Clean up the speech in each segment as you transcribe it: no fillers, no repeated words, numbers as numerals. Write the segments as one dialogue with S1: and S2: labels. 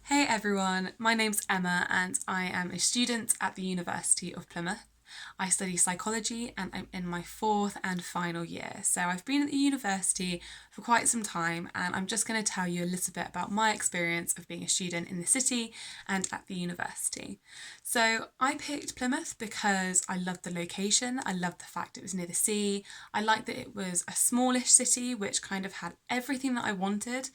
S1: Hey everyone, my name's Emma and I am a student at the University of Plymouth. I study psychology and I'm in my fourth and final year. So I've been at the university for quite some time and I'm just going to tell you a little bit about my experience of being a student in the city and at the university. So I picked Plymouth because I loved the location, I loved the fact it was near the sea, I liked that it was a smallish city which kind of had everything that I wanted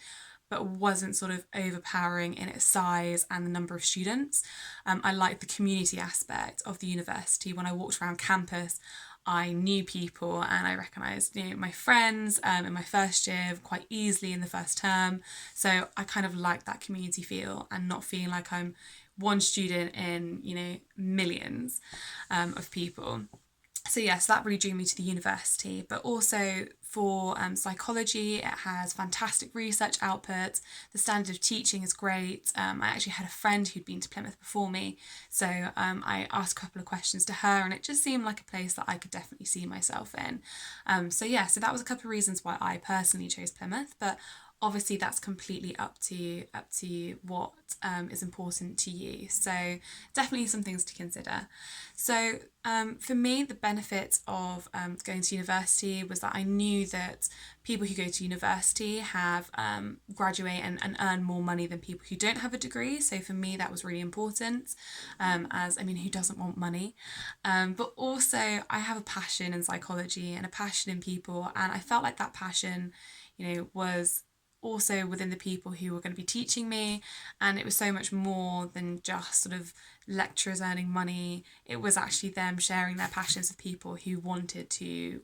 S1: but wasn't sort of overpowering in its size and the number of students. I liked the community aspect of the university. When I walked around campus, I knew people and I recognised my friends in my first year quite easily in the first term. So I kind of liked that community feel and not feeling like I'm one student in millions of people. So yes, that really drew me to the university, but also for psychology, it has fantastic research output. The standard of teaching is great. I actually had a friend who'd been to Plymouth before me, so I asked a couple of questions to her, and it just seemed like a place that I could definitely see myself in. So that was a couple of reasons why I personally chose Plymouth, but obviously that's completely up to what is important to you. So definitely some things to consider. So for me, the benefits of going to university was that I knew that people who go to university have graduate and earn more money than people who don't have a degree. So for me, that was really important. As I mean, who doesn't want money? But also, I have a passion in psychology and a passion in people, and I felt like that passion, was also within the people who were going to be teaching me, and it was so much more than just sort of lecturers earning money. It was actually them sharing their passions with people who wanted to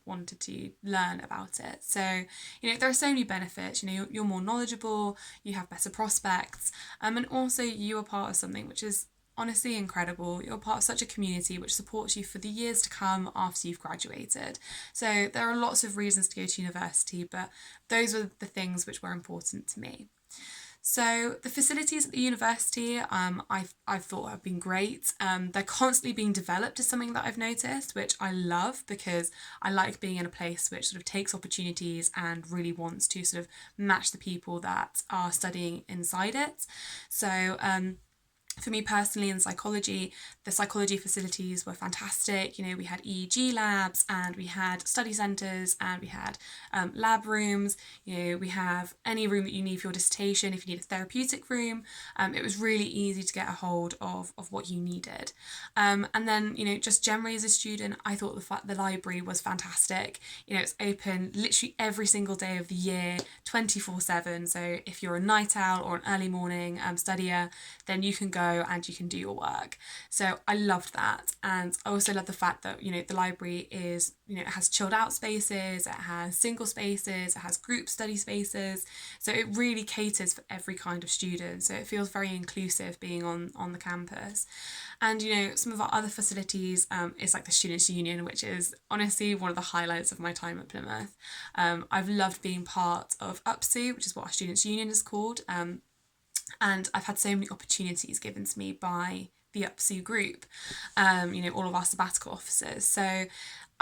S1: learn about it. So there are so many benefits. You're more knowledgeable, you have better prospects, and also you are part of something which is honestly incredible. You're part of such a community which supports you for the years to come after you've graduated. So there are lots of reasons to go to university, but those were the things which were important to me. So the facilities at the university, I've thought have been great. They're constantly being developed is something that I've noticed, which I love because I like being in a place which sort of takes opportunities and really wants to sort of match the people that are studying inside it. So for me personally in psychology, the psychology facilities were fantastic. We had EEG labs and we had study centres and we had lab rooms. We have any room that you need for your dissertation. If you need a therapeutic room, it was really easy to get a hold of what you needed. And then, just generally as a student, I thought the library was fantastic. It's open literally every single day of the year, 24/7. So if you're a night owl or an early morning studier, then you can go and you can do your work. So I loved that. And I also love the fact that, the library is, it has chilled out spaces, it has single spaces, it has group study spaces. So it really caters for every kind of student. So it feels very inclusive being on the campus. And, some of our other facilities is like the Students' Union, which is honestly one of the highlights of my time at Plymouth. I've loved being part of UPSU, which is what our Students' Union is called. And I've had so many opportunities given to me by the UPSU group, all of our sabbatical officers. So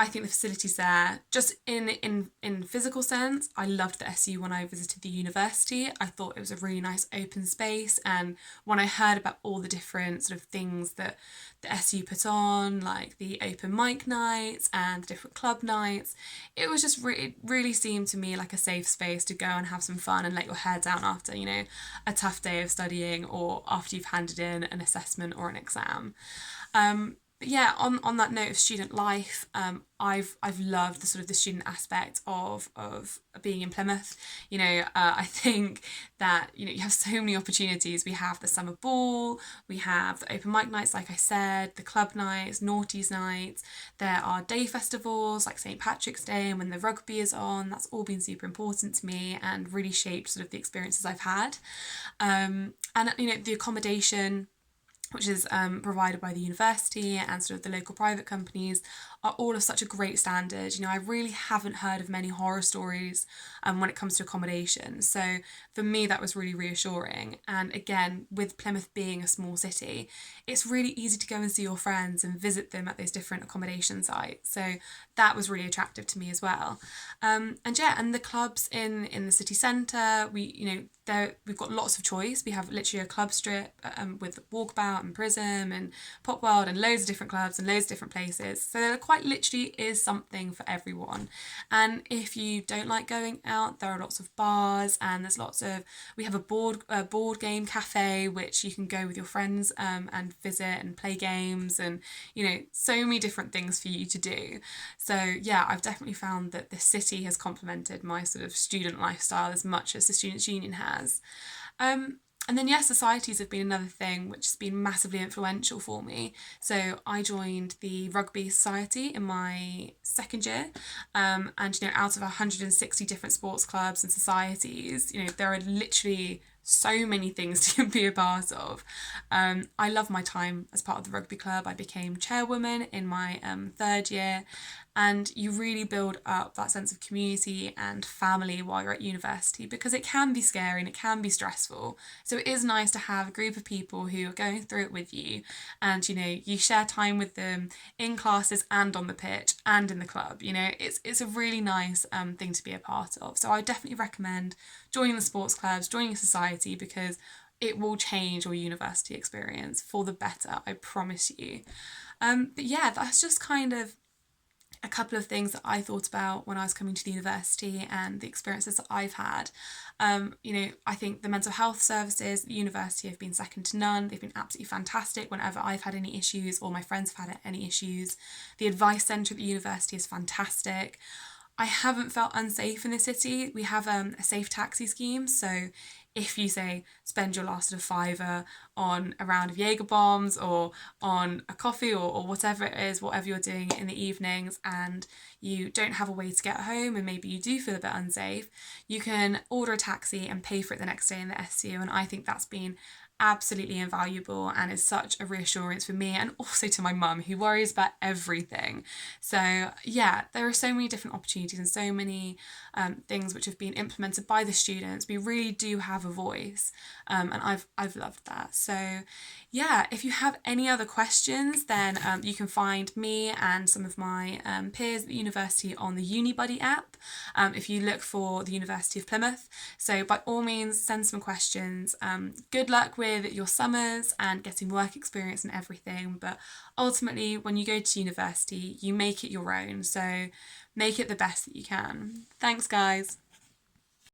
S1: I think the facilities there, just in physical sense, I loved the SU when I visited the university. I thought it was a really nice open space, and when I heard about all the different sort of things that the SU put on, like the open mic nights and the different club nights, it was just it really seemed to me like a safe space to go and have some fun and let your hair down after a tough day of studying or after you've handed in an assessment or an exam. But yeah, on that note of student life, I've loved the sort of the student aspect of being in Plymouth. I think that you have so many opportunities. We have the summer ball, we have the open mic nights, like I said, the club nights, naughties nights. There are day festivals like St Patrick's Day, and when the rugby is on, that's all been super important to me and really shaped sort of the experiences I've had. And the accommodation, which is provided by the university and sort of the local private companies, are all of such a great standard. You know, I really haven't heard of many horror stories when it comes to accommodation. So for me, that was really reassuring. And again, with Plymouth being a small city, it's really easy to go and see your friends and visit them at those different accommodation sites. So that was really attractive to me as well. And yeah, and the clubs in the city centre, we've got lots of choice. We have literally a club strip with Walkabout and Prism and Pop World and loads of different clubs and loads of different places. So there quite literally is something for everyone. And if you don't like going out, there are lots of bars, and we have a board game cafe which you can go with your friends and visit and play games, and so many different things for you to do. So yeah, I've definitely found that the city has complemented my sort of student lifestyle as much as the Students' Union has. And then, yes, societies have been another thing which has been massively influential for me. So I joined the Rugby Society in my second year. And, out of 160 different sports clubs and societies, there are literally so many things to be a part of. I love my time as part of the rugby club. I became chairwoman in my third year, and you really build up that sense of community and family while you're at university, because it can be scary and it can be stressful. So it is nice to have a group of people who are going through it with you, and you share time with them in classes and on the pitch and in the club. It's a really nice thing to be a part of. So I definitely recommend joining the sports clubs, joining a society, because it will change your university experience for the better, I promise you. But yeah, that's just kind of a couple of things that I thought about when I was coming to the university and the experiences that I've had. I think the mental health services at the university have been second to none. They've been absolutely fantastic whenever I've had any issues or my friends have had any issues. The advice centre at the university is fantastic. I haven't felt unsafe in the city. We have a safe taxi scheme, so if you say spend your last sort of fiver on a round of Jaeger bombs or on a coffee or whatever it is, whatever you're doing in the evenings, and you don't have a way to get home and maybe you do feel a bit unsafe, you can order a taxi and pay for it the next day in the SU. And I think that's been absolutely invaluable and is such a reassurance for me, and also to my mum, who worries about everything. So yeah, there are so many different opportunities and so many things which have been implemented by the students. We really do have a voice, and I've loved that. So yeah, if you have any other questions, then you can find me and some of my peers at the university on the UniBuddy app, if you look for the University of Plymouth. So by all means, send some questions. Good luck with your summers and getting work experience and everything, but ultimately when you go to university, you make it your own, so make it the best that you can. Thanks, guys.